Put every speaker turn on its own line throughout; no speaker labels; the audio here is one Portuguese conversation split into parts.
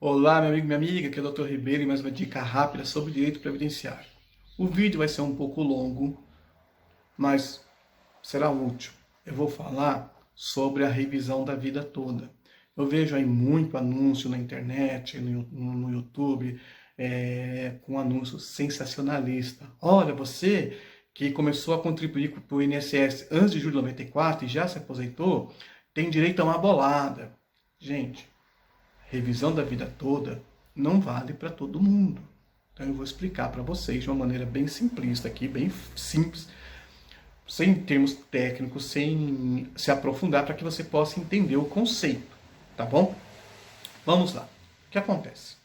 Olá, meu amigo, minha amiga, aqui é o Dr. Ribeiro e mais uma dica rápida sobre direito previdenciário. O vídeo vai ser um pouco longo, mas será útil. Eu vou falar sobre a revisão da vida toda. Eu vejo aí muito anúncio na internet, no YouTube, com anúncio sensacionalista. Olha, você que começou a contribuir para o INSS antes de julho de 94 e já se aposentou, tem direito a uma bolada. Gente, revisão da vida toda não vale para todo mundo. Então eu vou explicar para vocês de uma maneira bem simplista aqui, bem simples, sem termos técnicos, sem se aprofundar, para que você possa entender o conceito, tá bom? Vamos lá. O que acontece?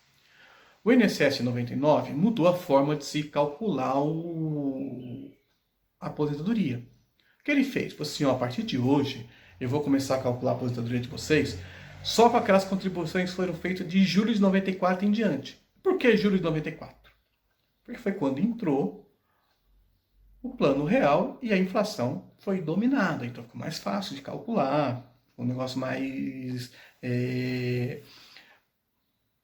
O INSS 99 mudou a forma de se calcular a aposentadoria. O que ele fez? Falou assim, ó, a partir de hoje, eu vou começar a calcular a aposentadoria de vocês só com aquelas contribuições que foram feitas de julho de 94 em diante. Por que julho de 94? Porque foi quando entrou o plano real e a inflação foi dominada. Então ficou mais fácil de calcular, um negócio mais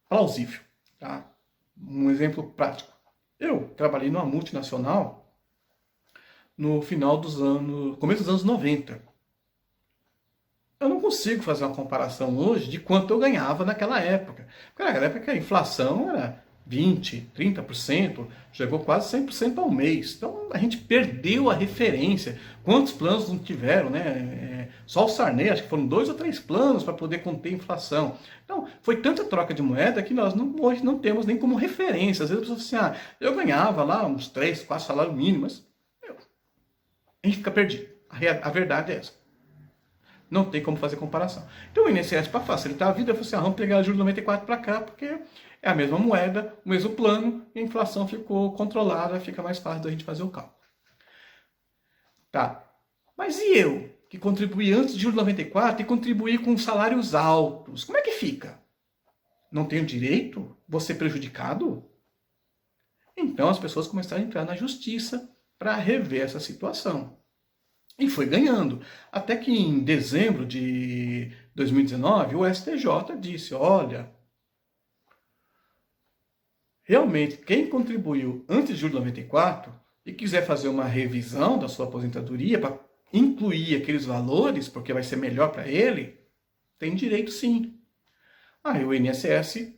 plausível. Tá? Um exemplo prático. Eu trabalhei numa multinacional no final dos anos, começo dos anos 90. Eu não consigo fazer uma comparação hoje de quanto eu ganhava naquela época. Porque naquela época a inflação era 20%, 30%, chegou quase 100% ao mês. Então a gente perdeu a referência. Quantos planos não tiveram, né? Só o Sarney, acho que foram 2 ou 3 planos para poder conter a inflação. Então foi tanta troca de moeda que nós hoje não temos nem como referência. Às vezes a pessoa fala assim, eu ganhava lá uns 3, 4 salários mínimos. A gente fica perdido. A verdade é essa. Não tem como fazer comparação. Então o INSS, para facilitar a vida, falou assim, vamos pegar o juro 94 para cá, porque é a mesma moeda, o mesmo plano, e a inflação ficou controlada, fica mais fácil da gente fazer o cálculo. Tá. Mas e eu, que contribuí antes de julho de 94 e contribuí com salários altos? Como é que fica? Não tenho direito? Vou ser prejudicado? Então as pessoas começaram a entrar na justiça para rever essa situação. E foi ganhando. Até que em dezembro de 2019, o STJ disse, olha, realmente, quem contribuiu antes de julho de 94 e quiser fazer uma revisão da sua aposentadoria para incluir aqueles valores, porque vai ser melhor para ele, tem direito sim. Aí o INSS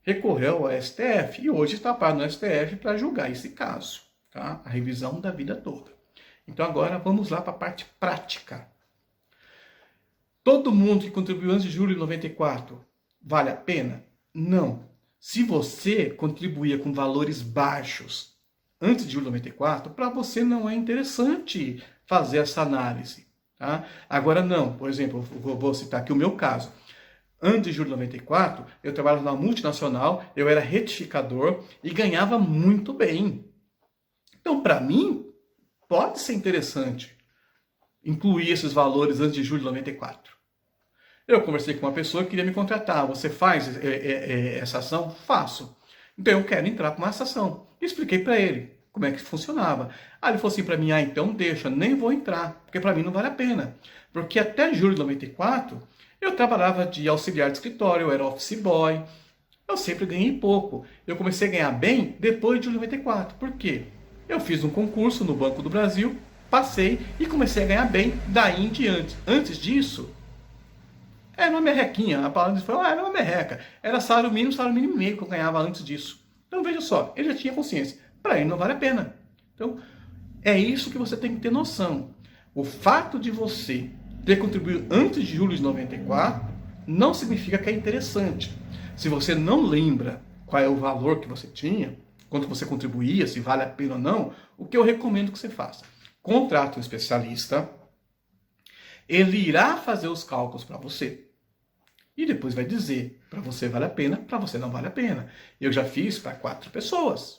recorreu ao STF e hoje está parado no STF para julgar esse caso, tá? A revisão da vida toda. Então agora vamos lá para a parte prática. Todo mundo que contribuiu antes de julho de 94, vale a pena? Não. Se você contribuía com valores baixos antes de julho de 94, para você não é interessante fazer essa análise. Tá? Agora não. Por exemplo, vou citar aqui o meu caso. Antes de julho de 94, eu trabalhava numa multinacional, eu era retificador e ganhava muito bem. Então, para mim, pode ser interessante incluir esses valores antes de julho de 94. Eu conversei com uma pessoa que queria me contratar. Você faz essa ação? Faço. Então eu quero entrar com essa ação. Expliquei para ele como é que funcionava. Aí ele falou assim para mim, então deixa, nem vou entrar, porque para mim não vale a pena. Porque até julho de 94, eu trabalhava de auxiliar de escritório, eu era office boy, eu sempre ganhei pouco. Eu comecei a ganhar bem depois de julho de 94. Por quê? Eu fiz um concurso no Banco do Brasil, passei e comecei a ganhar bem daí em diante. Antes disso, era uma merrequinha. A palavra foi, era uma merreca. Era salário mínimo e meio que eu ganhava antes disso. Então veja só, ele já tinha consciência. Para ele não vale a pena. Então, é isso que você tem que ter noção. O fato de você ter contribuído antes de julho de 94 não significa que é interessante. Se você não lembra qual é o valor que você tinha, quanto você contribuía, se vale a pena ou não, o que eu recomendo que você faça? Contrate um especialista, ele irá fazer os cálculos para você. E depois vai dizer, para você vale a pena, para você não vale a pena. Eu já fiz para 4 pessoas.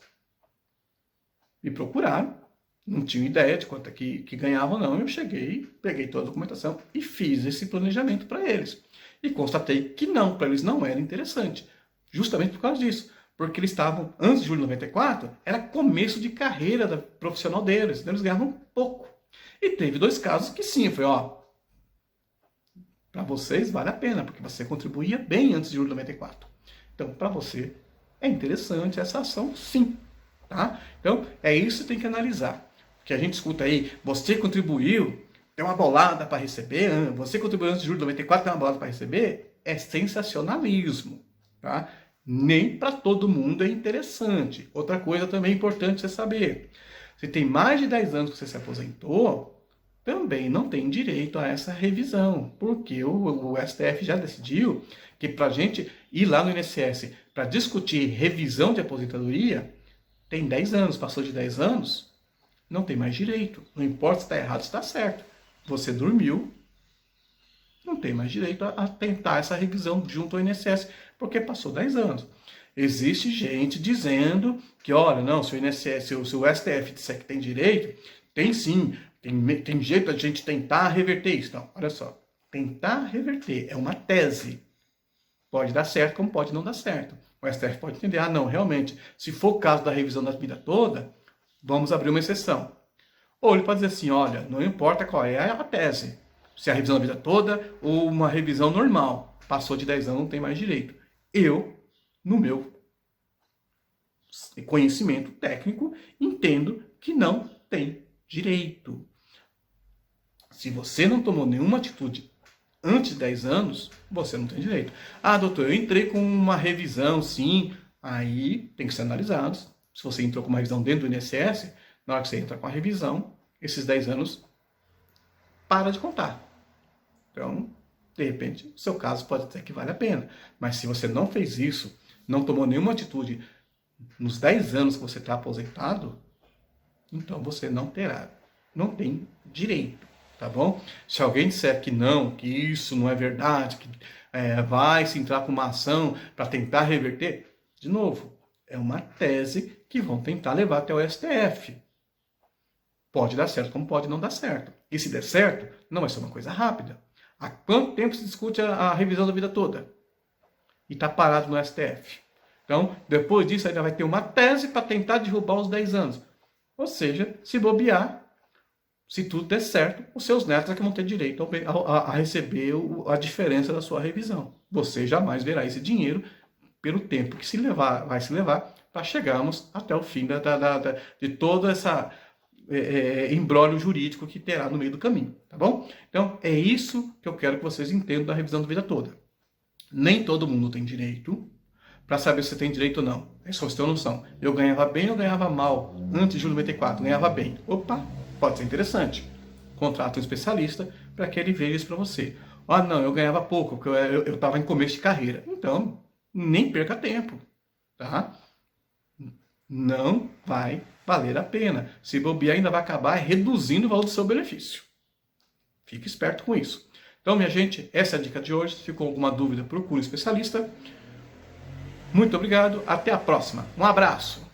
Me procuraram, não tinham ideia de quanto que ganhavam não. Eu cheguei, peguei toda a documentação e fiz esse planejamento para eles. E constatei que não, para eles não era interessante. Justamente por causa disso. Porque eles estavam, antes de julho de 94, era começo de carreira profissional deles. Então eles ganhavam pouco. E teve 2 casos que sim, foi, Para vocês vale a pena, porque você contribuía bem antes de julho de 94. Então, para você é interessante essa ação, sim. Tá? Então, é isso que tem que analisar. Que a gente escuta aí, você contribuiu, tem uma bolada para receber, você contribuiu antes de julho de 94, tem uma bolada para receber, é sensacionalismo. Tá? Nem para todo mundo é interessante. Outra coisa também importante você saber. Se tem mais de 10 anos que você se aposentou, também não tem direito a essa revisão, porque o STF já decidiu que para a gente ir lá no INSS para discutir revisão de aposentadoria, tem 10 anos, passou de 10 anos, não tem mais direito. Não importa se está errado ou se está certo. Você dormiu, não tem mais direito a tentar essa revisão junto ao INSS, porque passou 10 anos. Existe gente dizendo que, olha, não, se o INSS, se o STF disser que tem direito, tem sim, tem jeito da gente tentar reverter isso. Não, olha só, tentar reverter é uma tese. Pode dar certo, como pode não dar certo. O STF pode entender, não, realmente, se for o caso da revisão da vida toda, vamos abrir uma exceção. Ou ele pode dizer assim, olha, não importa qual é a tese, se é a revisão da vida toda ou uma revisão normal, passou de 10 anos, não tem mais direito. Eu, no meu conhecimento técnico, entendo que não tem direito. Se você não tomou nenhuma atitude antes de 10 anos, você não tem direito. Ah, doutor, eu entrei com uma revisão, sim. Aí tem que ser analisado. Se você entrou com uma revisão dentro do INSS, na hora que você entra com a revisão, esses 10 anos para de contar. Então, de repente, o seu caso pode ser que vale a pena. Mas se você não fez isso, não tomou nenhuma atitude nos 10 anos que você está aposentado, então você não tem direito, tá bom? Se alguém disser que não, que isso não é verdade, que vai se entrar com uma ação para tentar reverter, de novo, é uma tese que vão tentar levar até o STF. Pode dar certo, como pode não dar certo. E se der certo, não vai ser uma coisa rápida. Há quanto tempo se discute a revisão da vida toda? E está parado no STF. Então, depois disso, ainda vai ter uma tese para tentar derrubar os 10 anos. Ou seja, se bobear, se tudo der certo, os seus netos é que vão ter direito a receber a diferença da sua revisão. Você jamais verá esse dinheiro pelo tempo que vai se levar para chegarmos até o fim de toda essa imbróglio jurídico que terá no meio do caminho, tá bom? Então, é isso que eu quero que vocês entendam da revisão da vida toda. Nem todo mundo tem direito. Para saber se você tem direito ou não. É só você ter uma noção. Eu ganhava bem ou ganhava mal antes de julho de 94? Ganhava bem. Opa, pode ser interessante. Contrata um especialista para que ele veja isso para você. Ah, não, eu ganhava pouco, porque eu estava em começo de carreira. Então, nem perca tempo. Tá? Não vai valer a pena. Se bobear, ainda vai acabar reduzindo o valor do seu benefício. Fique esperto com isso. Então, minha gente, essa é a dica de hoje. Se ficou alguma dúvida, procure um especialista. Muito obrigado, até a próxima. Um abraço.